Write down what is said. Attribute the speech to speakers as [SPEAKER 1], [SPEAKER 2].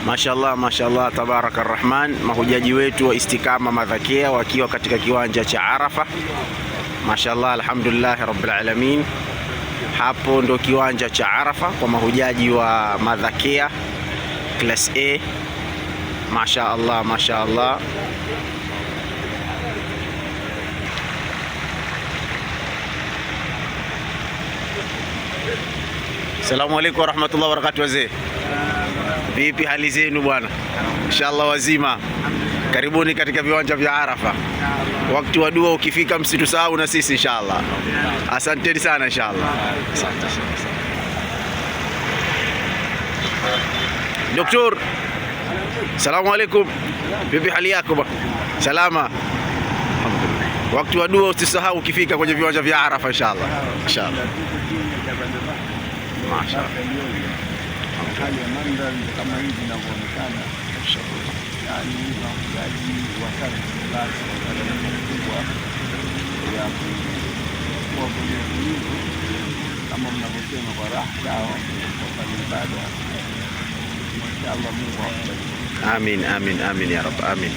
[SPEAKER 1] Mashallah, mashallah, tabaraka rahman. Mahujaji wetu wa Istiqama Madhakea wakiwa katika kiwanja cha Arafa. Mashallah, alhamdulillah rabbil alamin. Hapo ndo kiwanja cha Arafa kwa mahujaji wa Madhakea class A. Mashaallah, mashaallah. Assalamu alaykum wa rahmatullahi wa barakatuh wazee. Vipi hali zenu bwana? Inshallah wazima. Karibuni katika viwanja vya Arafa. Wakati wa dua ukifika msitusahau na sisi inshallah. Asanteni sana inshallah. Asante. Doktor. Assalamu alaykum. Vipi hali yako bwana? Salama. Alhamdulillah. Wakati wa dua usisahau ukifika kwenye viwanja vya Arafa inshallah. Inshallah. Mashaallah.
[SPEAKER 2] Hali ya mandhari kama hivi inavyoonekana, yani wafugaji wa Tanzania kubwa ya kuwa kwenye utulivu kama mnavyosema kwa raha yao kwa ibada. Mashaallah, Mungu awabariki.
[SPEAKER 1] Amin, amin, amin ya Rabb, amin.